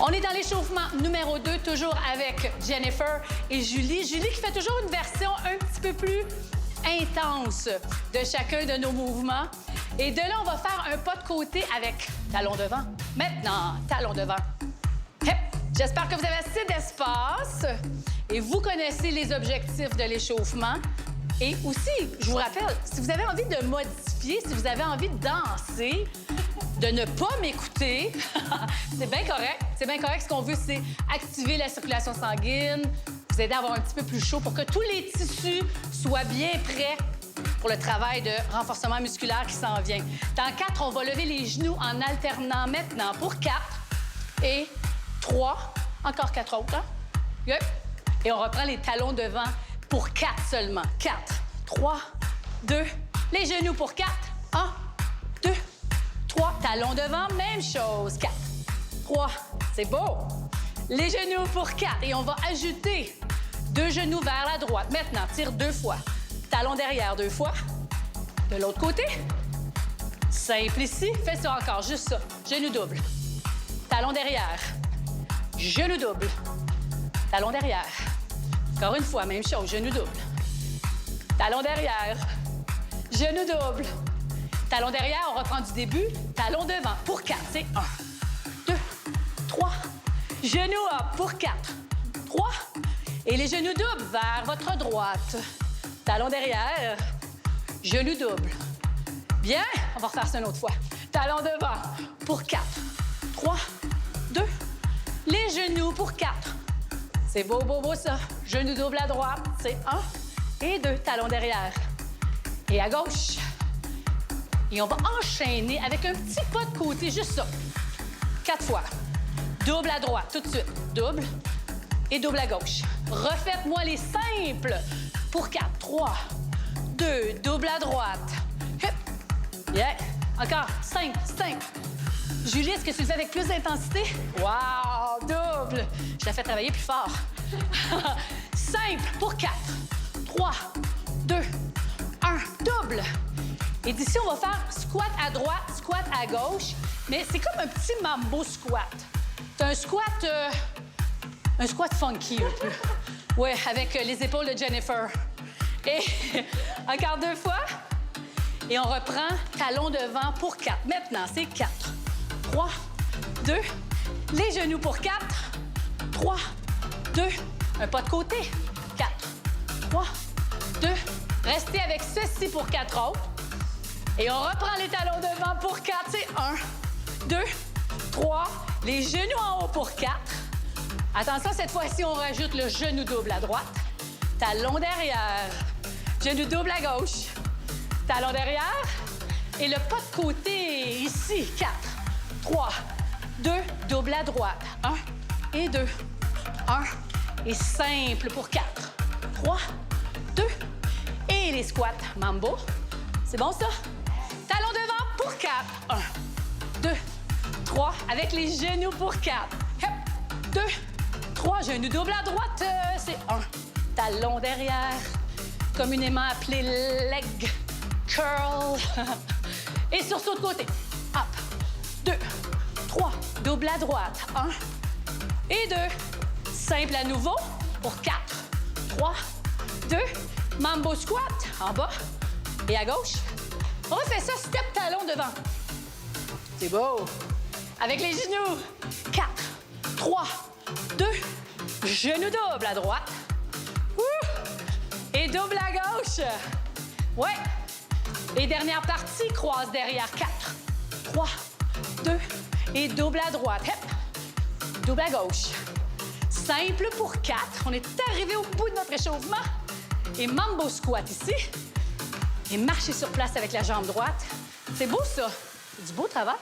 On est dans l'échauffement numéro 2, toujours avec Jennifer et Julie. Julie qui fait toujours une version un petit peu plus intense de chacun de nos mouvements. Et de là, on va faire un pas de côté avec talon devant. Maintenant, talon devant. Hep. J'espère que vous avez assez d'espace et vous connaissez les objectifs de l'échauffement. Et aussi, je vous rappelle, si vous avez envie de modifier, si vous avez envie de danser, de ne pas m'écouter, c'est bien correct. C'est bien correct. Ce qu'on veut, c'est activer la circulation sanguine, vous aider à avoir un petit peu plus chaud pour que tous les tissus soient bien prêts pour le travail de renforcement musculaire qui s'en vient. Dans 4, on va lever les genoux en alternant maintenant pour 4 et 3. Encore 4 autres, hein? Good. Et on reprend les talons devant pour 4 seulement. 4, 3, 2. Les genoux pour 4. 1, 2, 3. Talons devant, même chose. 4, 3. C'est beau. Les genoux pour 4. Et on va ajouter 2 genoux vers la droite. Maintenant, tire 2 fois. Talon derrière 2 fois. De l'autre côté. Simple ici. Fais ça encore, juste ça. Genou double. Talon derrière. Genou double. Talon derrière. Encore une fois, même chose. Genou double. Talon derrière. Genou double. Talon derrière, on reprend du début. Talon devant pour 4. C'est 1, 2, 3. Genou up pour 4, 3. Et les genoux doubles vers votre droite. Talon derrière. Genou double. Bien. On va refaire ça une autre fois. Talon devant pour 4, 3, 2. Les genoux pour 4. C'est beau, beau, beau, ça. Genou double à droite. C'est 1 et 2. Talon derrière. Et à gauche. Et on va enchaîner avec un petit pas de côté, juste ça. 4 fois. Double à droite, tout de suite. Double et double à gauche. Refaites-moi les simples. Pour 4, 3, 2, double à droite. Hip. Bien. Encore. 5, 5. Julie, est-ce que tu le fais avec plus d'intensité? Wow! Double! Je la fais travailler plus fort. Simple pour 4, 3, 2, 1. Double. Et d'ici, on va faire squat à droite, squat à gauche. Mais c'est comme un petit mambo squat. C'est un squat funky un peu. Oui, avec les épaules de Jennifer. Et encore 2 fois. Et on reprend talon devant pour 4. Maintenant, c'est 4. 3, 2, les genoux pour 4, 3, 2, un pas de côté, 4, 3, 2, restez avec ceci pour 4 autres. Et on reprend les talons devant pour 4, c'est 1, 2, 3, les genoux en haut pour 4. Attention, cette fois-ci, on rajoute le genou double à droite, talon derrière, genou double à gauche, talon derrière, et le pas de côté ici, 4. 3, 2, double à droite. 1 et 2. 1 et simple pour 4. 3, 2 et les squats. Mambo. C'est bon, ça? Talon devant pour 4. 1, 2, 3. Avec les genoux pour 4. 2, 3. Genoux double à droite. C'est 1. Talon derrière. Communément appelé leg curl. Et sursaut de côté. Hop. 2, 3, double à droite. 1 et 2. Simple à nouveau pour 4, 3, 2. Mambo squat en bas et à gauche. On refait ça, step talon devant. C'est beau. Avec les genoux. 4, 3, 2. Genou double à droite. Et double à gauche. Ouais. Et dernière partie, croise derrière. 4, 3, 2 et double à droite. Hep. Double à gauche. Simple pour 4. On est arrivé au bout de notre échauffement. Et mambo squat ici. Et marcher sur place avec la jambe droite. C'est beau, ça. C'est du beau travail.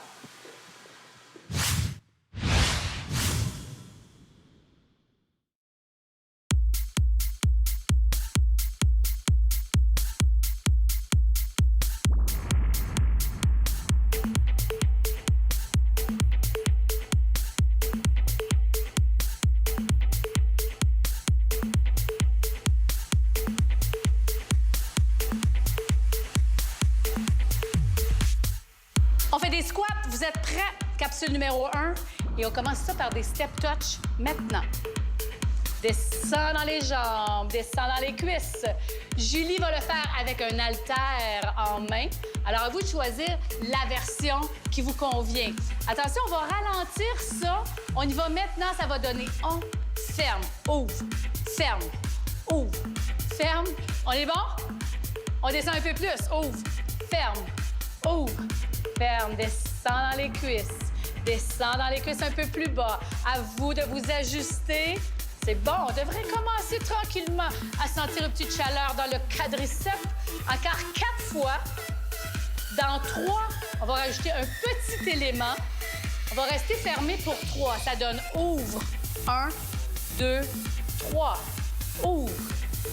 On fait des squats. Vous êtes prêts? Capsule numéro 1. Et on commence ça par des step touch maintenant. Descends dans les jambes, descends dans les cuisses. Julie va le faire avec un haltère en main. Alors, à vous de choisir la version qui vous convient. Attention, on va ralentir ça. On y va maintenant, ça va donner on, ferme, ouvre, ferme, ouvre, ferme. On est bon? On descend un peu plus. Ouvre, ferme, ouvre, ferme. Descends dans les cuisses. Descends dans les cuisses un peu plus bas. À vous de vous ajuster. C'est bon, on devrait commencer tranquillement à sentir une petite chaleur dans le quadriceps. Encore 4 fois. Dans 3, on va rajouter un petit élément. On va rester fermé pour 3. Ça donne ouvre. 1, 2, 3. Ouvre.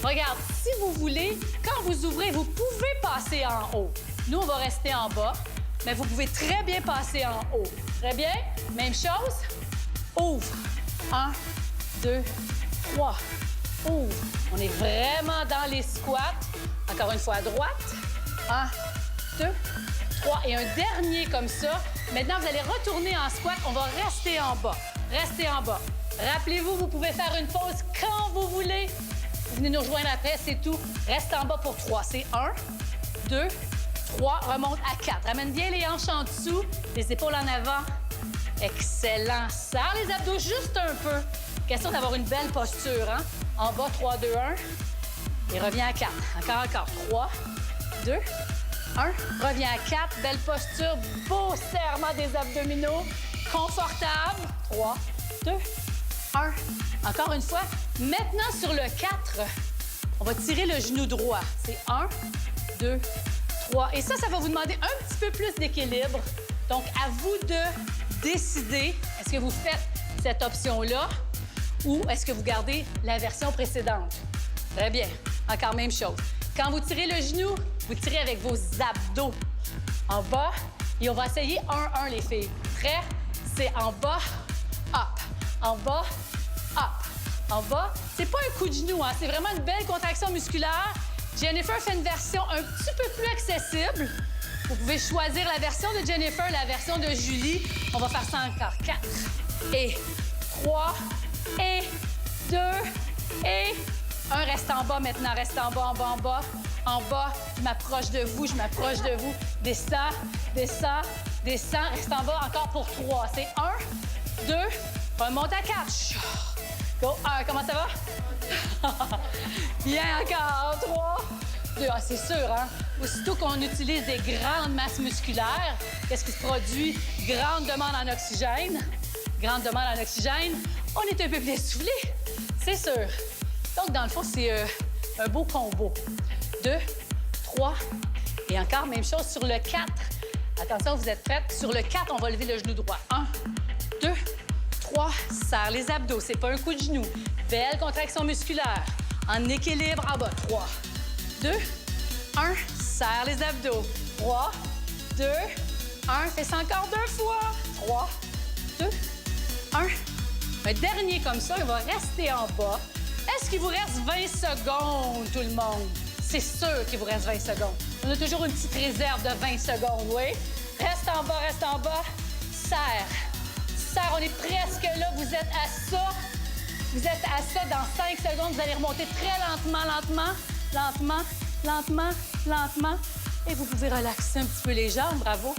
Regarde, si vous voulez, quand vous ouvrez, vous pouvez passer en haut. Nous, on va rester en bas, mais vous pouvez très bien passer en haut. Très bien. Même chose. Ouvre. 1, 2, 3. Ouvre. On est vraiment dans les squats. Encore une fois à droite. 1, 2, 3. Et un dernier comme ça. Maintenant, vous allez retourner en squat. On va rester en bas. Restez en bas. Rappelez-vous, vous pouvez faire une pause quand vous voulez. Vous venez nous rejoindre après, c'est tout. Reste en bas pour 3. C'est 1, 2, 3. Remonte à 4. Ramène bien les hanches en dessous. Les épaules en avant. Excellent. Serre les abdos juste un peu. Question d'avoir une belle posture, hein? En bas, 3, 2, 1. Et reviens à 4. Encore. 3, 2, 1. Reviens à 4. Belle posture. Beau serrement des abdominaux. Confortable. 3, 2, 1. Encore une fois. Maintenant, sur le 4, on va tirer le genou droit. C'est 1, 2, 3. Et ça va vous demander un petit peu plus d'équilibre. Donc, à vous de décider, est-ce que vous faites cette option-là ou est-ce que vous gardez la version précédente? Très bien. Encore même chose. Quand vous tirez le genou, vous tirez avec vos abdos en bas et on va essayer 1, 1, les filles. Prêt? C'est en bas, up. En bas, up. En bas, c'est pas un coup de genou, hein? C'est vraiment une belle contraction musculaire. Jennifer fait une version un petit peu plus accessible. Vous pouvez choisir la version de Jennifer, la version de Julie. On va faire ça encore. 4 et 3 et 2 et 1. Reste en bas maintenant. Reste en bas, en bas, en bas. En bas, je m'approche de vous, je m'approche de vous. Descends, descends, descends. Reste en bas encore pour 3. C'est 1, 2, remonte à 4. Go, 1. Comment ça va? Bien encore. 3, 2. Ah, c'est sûr, hein? Aussitôt qu'on utilise des grandes masses musculaires, qu'est-ce qui se produit? Grande demande en oxygène. Grande demande en oxygène. On est un peu plus essoufflé, c'est sûr. Donc, dans le fond, c'est un beau combo. 2, 3, et encore, même chose sur le 4. Attention, vous êtes prêtes? Sur le 4, on va lever le genou droit. 1, 2, 3, serre les abdos. C'est pas un coup de genou. Belle contraction musculaire. En équilibre en bas. 3, 2, 1, serre les abdos. 3, 2, 1. Fais ça encore 2 fois. 3, 2, 1. Un dernier comme ça, il va rester en bas. Est-ce qu'il vous reste 20 secondes, tout le monde? C'est sûr qu'il vous reste 20 secondes. On a toujours une petite réserve de 20 secondes, oui? Reste en bas, reste en bas. Serre. Serre, on est presque là. Vous êtes à ça. Vous êtes à ça. Dans 5 secondes, vous allez remonter très lentement, lentement, lentement, lentement, lentement. Et vous pouvez relaxer un petit peu les jambes. Bravo.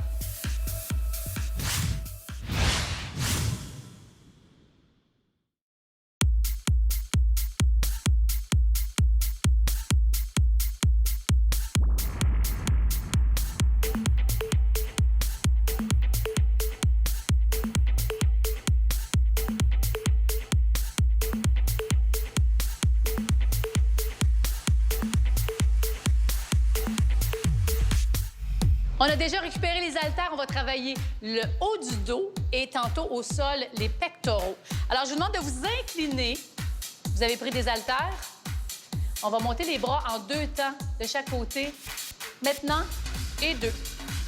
On a déjà récupéré les haltères. On va travailler le haut du dos et tantôt au sol, les pectoraux. Alors, je vous demande de vous incliner. Vous avez pris des haltères. On va monter les bras en 2 temps de chaque côté. Maintenant, et 2.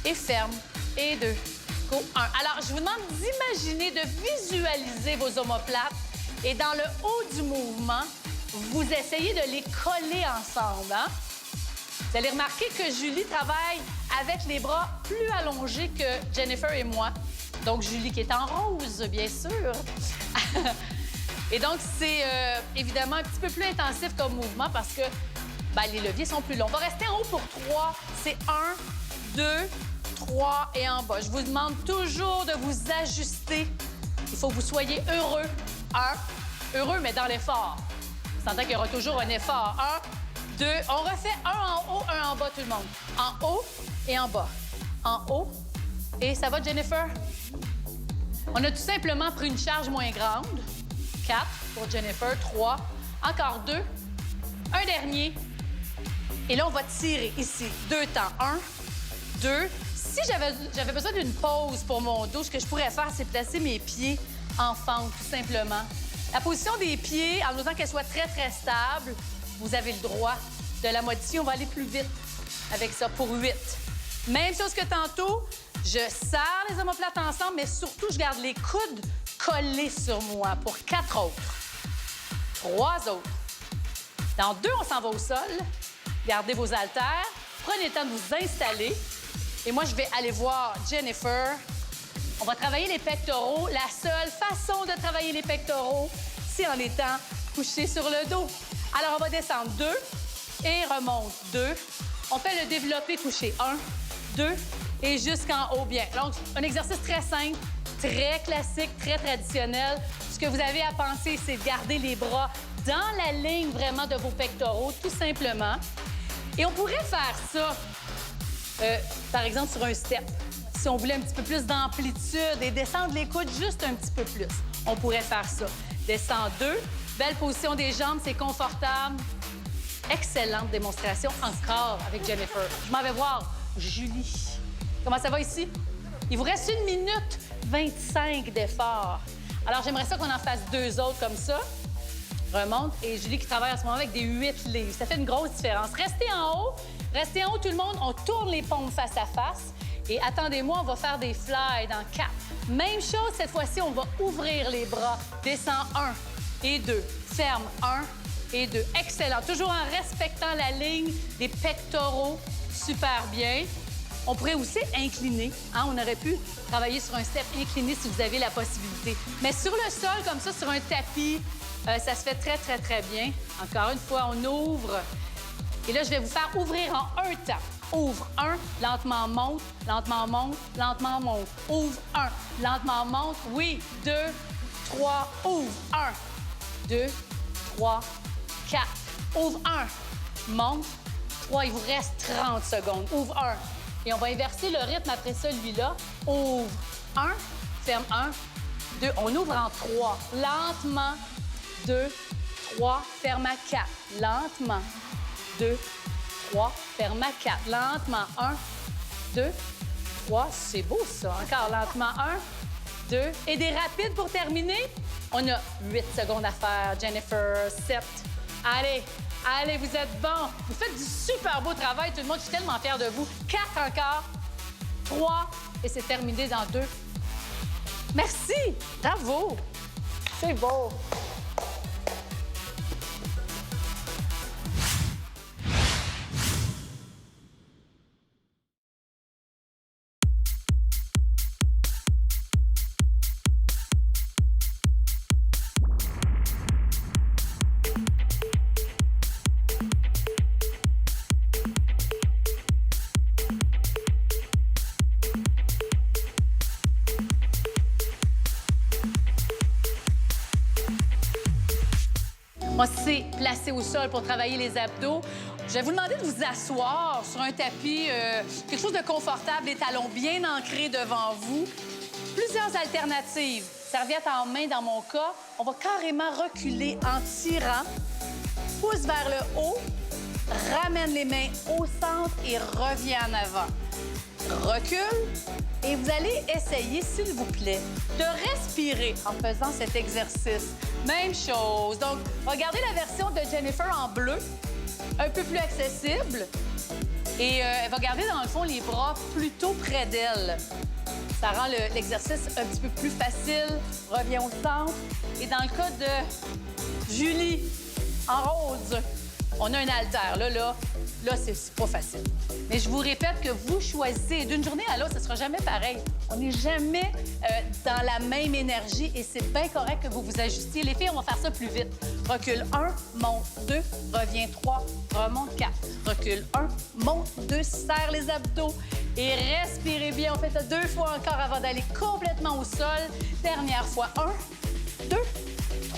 Et ferme, et 2. Go, 1. Alors, je vous demande d'imaginer, de visualiser vos omoplates. Et dans le haut du mouvement, vous essayez de les coller ensemble, hein? Vous allez remarquer que Julie travaille avec les bras plus allongés que Jennifer et moi. Donc, Julie qui est en rose, bien sûr. Et donc, c'est évidemment un petit peu plus intensif comme mouvement parce que les leviers sont plus longs. On va rester en haut pour 3. C'est 1, 2, 3 et en bas. Je vous demande toujours de vous ajuster. Il faut que vous soyez heureux. 1, heureux, mais dans l'effort. On s'entend qu'il y aura toujours un effort. 1, 2, on refait 1 en haut, 1 en bas, tout le monde. En haut et en bas. En haut. Et ça va, Jennifer? On a tout simplement pris une charge moins grande. 4 pour Jennifer, 3. Encore 2. Un dernier. Et là, on va tirer ici. 2 temps. 1, 2. Si j'avais besoin d'une pause pour mon dos, ce que je pourrais faire, c'est placer mes pieds en fente, tout simplement. La position des pieds, en osant qu'elle soit très, très stable, vous avez le droit de la modifier. On va aller plus vite avec ça pour 8. Même chose que tantôt, je serre les omoplates ensemble, mais surtout, je garde les coudes collés sur moi pour 4 autres. 3 autres. Dans 2, on s'en va au sol. Gardez vos haltères. Prenez le temps de vous installer. Et moi, je vais aller voir Jennifer. On va travailler les pectoraux. La seule façon de travailler les pectoraux, c'est en étant couché sur le dos. Alors, on va descendre 2 et remonte 2. On fait le développé couché 1, 2 et jusqu'en haut bien. Donc, un exercice très simple, très classique, très traditionnel. Ce que vous avez à penser, c'est de garder les bras dans la ligne vraiment de vos pectoraux, tout simplement. Et on pourrait faire ça, par exemple, sur un step. Si on voulait un petit peu plus d'amplitude et descendre les coudes juste un petit peu plus, on pourrait faire ça. Descend 2, belle position des jambes, c'est confortable. Excellente démonstration encore avec Jennifer. Je m'en vais voir Julie. Comment ça va ici? Il vous reste 1 minute 25 d'effort. Alors, j'aimerais ça qu'on en fasse 2 autres comme ça. Remonte. Et Julie qui travaille en ce moment avec des 8 livres. Ça fait une grosse différence. Restez en haut. Restez en haut, tout le monde. On tourne les paumes face à face. Et attendez-moi, on va faire des fly dans 4. Même chose, cette fois-ci, on va ouvrir les bras. Descend 1 et 2. Ferme 1 et 2. Excellent. Toujours en respectant la ligne des pectoraux. Super bien. On pourrait aussi incliner. Hein? On aurait pu travailler sur un step incliné si vous avez la possibilité. Mais sur le sol, comme ça, sur un tapis, ça se fait très, très, très bien. Encore une fois, on ouvre. Et là, je vais vous faire ouvrir en un temps. Ouvre 1, lentement monte, lentement monte, lentement monte. Ouvre 1, lentement monte. Oui, 2, 3, ouvre 1, 2, 3, 4. Ouvre 1, monte. 3, il vous reste 30 secondes. Ouvre 1. Et on va inverser le rythme après celui-là. Ouvre 1, ferme 1, 2. On ouvre en 3. Lentement. 2, 3, ferme à 4. Lentement. 2, 3, ferme à 4. Lentement. 1, 2, 3. C'est beau, ça. Encore lentement. 1, 2. Et des rapides pour terminer. On a 8 secondes à faire. Jennifer, 7. Allez. Allez, vous êtes bons. Vous faites du super beau travail, tout le monde. Je suis tellement fière de vous. 4 encore. 3. Et c'est terminé dans 2. Merci. Bravo. C'est beau. On s'est placé au sol pour travailler les abdos. Je vais vous demander de vous asseoir sur un tapis, quelque chose de confortable, les talons bien ancrés devant vous. Plusieurs alternatives. Serviette en main dans mon cas. On va carrément reculer en tirant. Pouce vers le haut. Ramène les mains au centre et reviens en avant. Recule. Et vous allez essayer, s'il vous plaît, de respirer en faisant cet exercice. Même chose. Donc, regardez la version de Jennifer en bleu, un peu plus accessible. Et elle va garder, dans le fond, les bras plutôt près d'elle. Ça rend l'exercice un petit peu plus facile. Reviens au centre. Et dans le cas de Julie, en rose, On a un haltère. Là, c'est pas facile. Mais je vous répète que vous choisissez d'une journée à l'autre, ce sera jamais pareil. On n'est jamais dans la même énergie et c'est bien correct que vous vous ajustiez. Les filles, on va faire ça plus vite. Recule 1, monte 2, reviens 3, remonte 4. Recule 1, monte 2, serre les abdos et respirez bien. On fait ça 2 fois encore avant d'aller complètement au sol. Dernière fois, 1, 2,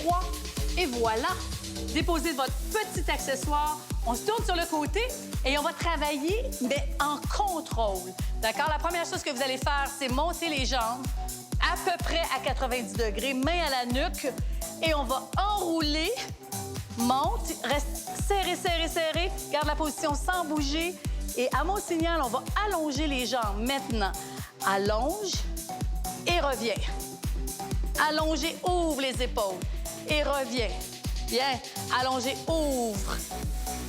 3 et voilà. Déposez votre petit accessoire. On se tourne sur le côté et on va travailler, mais en contrôle. D'accord? La première chose que vous allez faire, c'est monter les jambes à peu près à 90 degrés, main à la nuque. Et on va enrouler, monte, reste serré, serré, serré. Garde la position sans bouger. Et à mon signal, on va allonger les jambes. Maintenant, allonge et reviens. Allongez, ouvre les épaules et reviens. Bien. Allongez, ouvre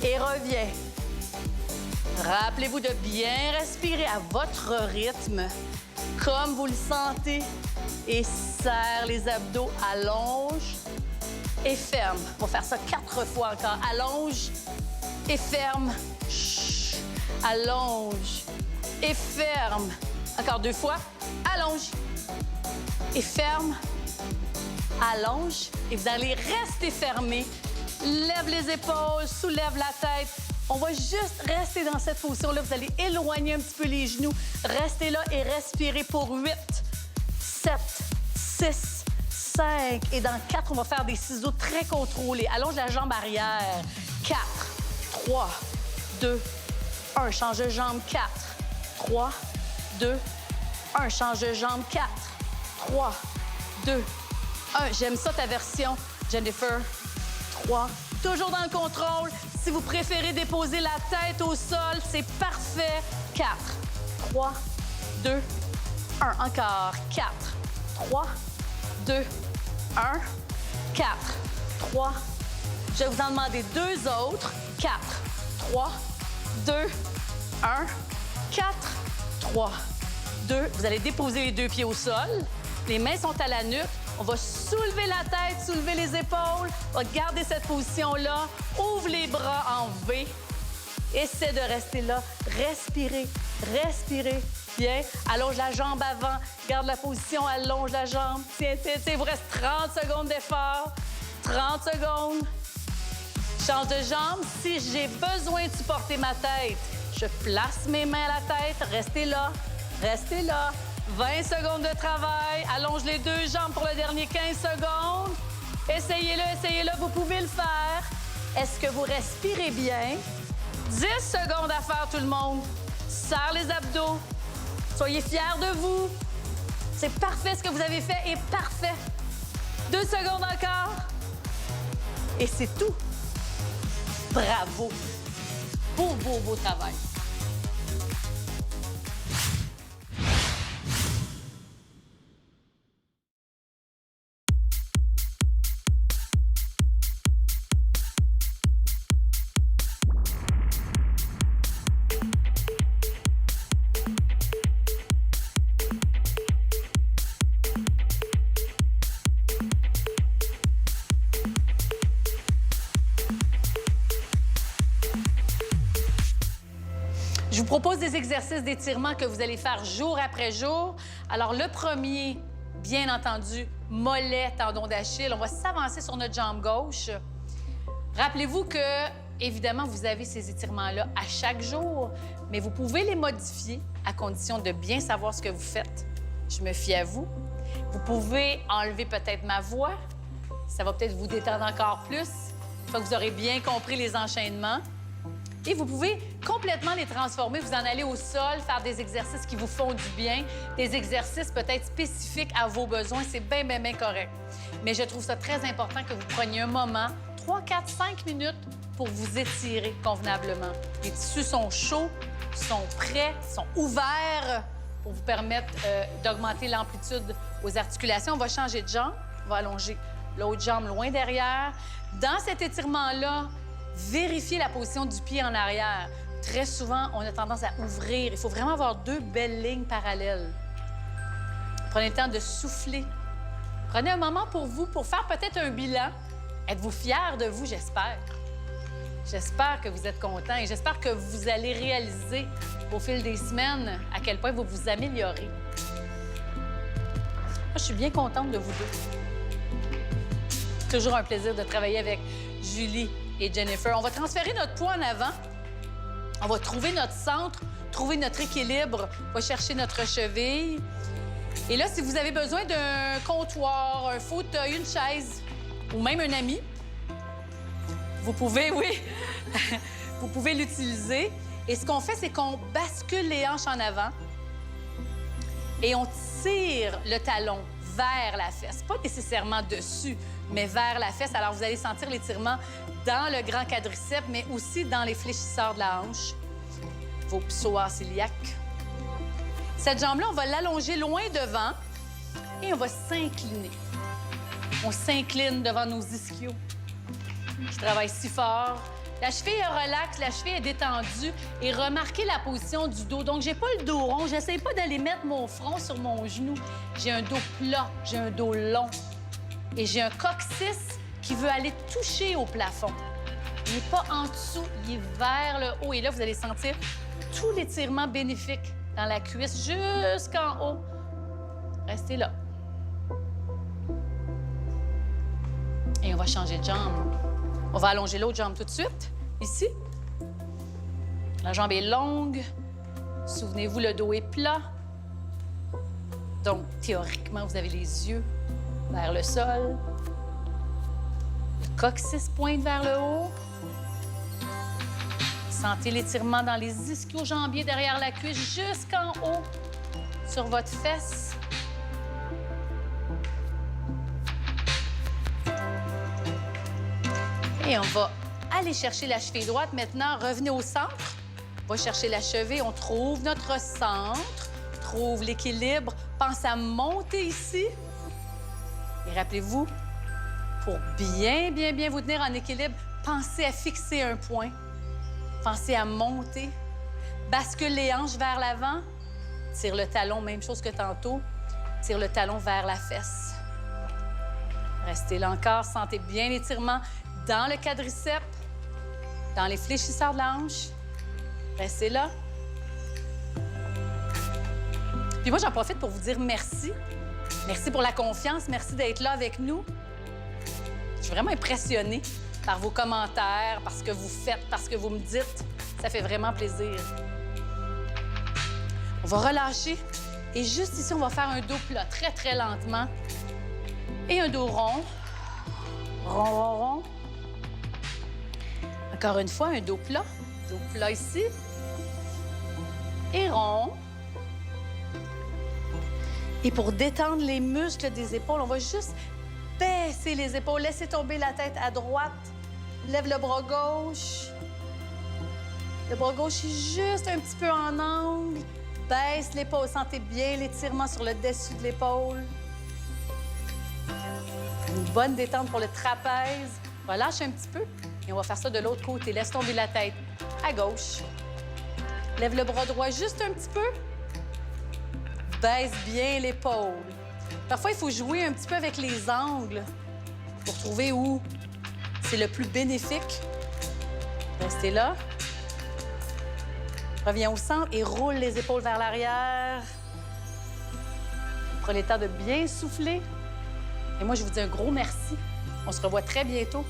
et reviens. Rappelez-vous de bien respirer à votre rythme, comme vous le sentez. Et serre les abdos, allonge et ferme. On va faire ça 4 fois encore. Allonge et ferme. Chut. Allonge et ferme. Encore 2 fois. Allonge et ferme. Allonge et vous allez rester fermé. Lève les épaules, soulève la tête. On va juste rester dans cette position-là. Vous allez éloigner un petit peu les genoux. Restez là et respirez pour 8, 7, 6, 5. Et dans 4, on va faire des ciseaux très contrôlés. Allonge la jambe arrière. 4, 3, 2, 1. Change de jambe. 4, 3, 2, 1. Change de jambe. 4, 3, 2, 1. J'aime ça, ta version, Jennifer. 3. Toujours dans le contrôle. Si vous préférez déposer la tête au sol, c'est parfait. 4, 3, 2, 1. Encore. 4, 3, 2, 1, 4, 3. Je vais vous en demander 2 autres. 4, 3, 2, 1, 4, 3, 2. Vous allez déposer les 2 pieds au sol. Les mains sont à la nuque. On va soulever la tête, soulever les épaules. On va garder cette position-là. Ouvre les bras en V. Essaie de rester là. Respirez, respirez. Bien. Allonge la jambe avant. Garde la position, allonge la jambe. Tiens, tiens, tiens. Il vous reste 30 secondes d'effort. 30 secondes. Change de jambe. Si j'ai besoin de supporter ma tête, je place mes mains à la tête. Restez là. Restez là. 20 secondes de travail. Allonge les 2 jambes pour le dernier 15 secondes. Essayez-le, essayez-le. Vous pouvez le faire. Est-ce que vous respirez bien? 10 secondes à faire, tout le monde. Serre les abdos. Soyez fiers de vous. C'est parfait ce que vous avez fait et parfait. 2 secondes encore. Et c'est tout. Bravo. Beau, beau, beau travail. Je vous propose des exercices d'étirement que vous allez faire jour après jour. Alors, le premier, bien entendu, mollet, tendon d'Achille. On va s'avancer sur notre jambe gauche. Rappelez-vous que, évidemment, vous avez ces étirements-là à chaque jour, mais vous pouvez les modifier à condition de bien savoir ce que vous faites. Je me fie à vous. Vous pouvez enlever peut-être ma voix. Ça va peut-être vous détendre encore plus. Une fois que vous aurez bien compris les enchaînements. Et vous pouvez complètement les transformer. Vous en allez au sol, faire des exercices qui vous font du bien, des exercices peut-être spécifiques à vos besoins. C'est bien, bien, bien correct. Mais je trouve ça très important que vous preniez un moment, 3, 4, 5 minutes pour vous étirer convenablement. Les tissus sont chauds, sont prêts, sont ouverts pour vous permettre d'augmenter l'amplitude aux articulations. On va changer de jambe. On va allonger l'autre jambe loin derrière. Dans cet étirement-là, vérifiez la position du pied en arrière. Très souvent, on a tendance à ouvrir. Il faut vraiment avoir 2 belles lignes parallèles. Prenez le temps de souffler. Prenez un moment pour vous, pour faire peut-être un bilan. Êtes-vous fiers de vous, j'espère? J'espère que vous êtes contents et j'espère que vous allez réaliser au fil des semaines à quel point vous vous améliorez. Moi, je suis bien contente de vous deux. Toujours un plaisir de travailler avec Julie et Jennifer. On va transférer notre poids en avant. On va trouver notre centre, trouver notre équilibre. On va chercher notre cheville. Et là, si vous avez besoin d'un comptoir, un fauteuil, une chaise ou même un ami, vous pouvez, oui, vous pouvez l'utiliser. Et ce qu'on fait, c'est qu'on bascule les hanches en avant et on tire le talon vers la fesse. Pas nécessairement dessus, mais vers la fesse. Alors, vous allez sentir l'étirement dans le grand quadriceps, mais aussi dans les fléchisseurs de la hanche, vos psoas iliaques. Cette jambe-là, on va l'allonger loin devant et on va s'incliner. On s'incline devant nos ischios qui travaillent si fort. La cheville est relaxe, la cheville est détendue et remarquez la position du dos. Donc, j'ai pas le dos rond. J'essaie pas d'aller mettre mon front sur mon genou. J'ai un dos plat, j'ai un dos long et j'ai un coccyx qui veut aller toucher au plafond. Il n'est pas en dessous, il est vers le haut. Et là, vous allez sentir tout l'étirement bénéfique dans la cuisse jusqu'en haut. Restez là. Et on va changer de jambe. On va allonger l'autre jambe tout de suite, ici. La jambe est longue. Souvenez-vous, le dos est plat. Donc, théoriquement, vous avez les yeux vers le sol. Le coccyx pointe vers le haut. Sentez l'étirement dans les ischio-jambiers derrière la cuisse jusqu'en haut sur votre fesse. Et on va aller chercher la cheville droite. Maintenant, revenez au centre. On va chercher la cheville. On trouve notre centre, trouve l'équilibre. Pense à monter ici. Et rappelez-vous, pour bien vous tenir en équilibre, pensez à fixer un point. Pensez à monter. Bascule les hanches vers l'avant. Tire le talon, même chose que tantôt. Tire le talon vers la fesse. Restez là encore. Sentez bien l'étirement dans le quadriceps, dans les fléchisseurs de la hanche. Restez là. Puis moi, j'en profite pour vous dire merci. Merci pour la confiance. Merci d'être là avec nous. Je suis vraiment impressionnée par vos commentaires, par ce que vous faites, par ce que vous me dites. Ça fait vraiment plaisir. On va relâcher. Et juste ici, on va faire un dos plat, très lentement. Et un dos rond. Rond. Encore une fois, un dos plat. Dos plat ici. Et rond. Et pour détendre les muscles des épaules, on va juste baisser les épaules. Laissez tomber la tête à droite. Lève le bras gauche. Le bras gauche est juste un petit peu en angle. Baisse l'épaule. Sentez bien l'étirement sur le dessus de l'épaule. Une bonne détente pour le trapèze. Relâche un petit peu. Et on va faire ça de l'autre côté. Laisse tomber la tête à gauche. Lève le bras droit juste un petit peu. Baisse bien l'épaule. Parfois, il faut jouer un petit peu avec les angles pour trouver où c'est le plus bénéfique. Restez là. Reviens au centre et roule les épaules vers l'arrière. Prenez le temps de bien souffler. Et moi, je vous dis un gros merci. On se revoit très bientôt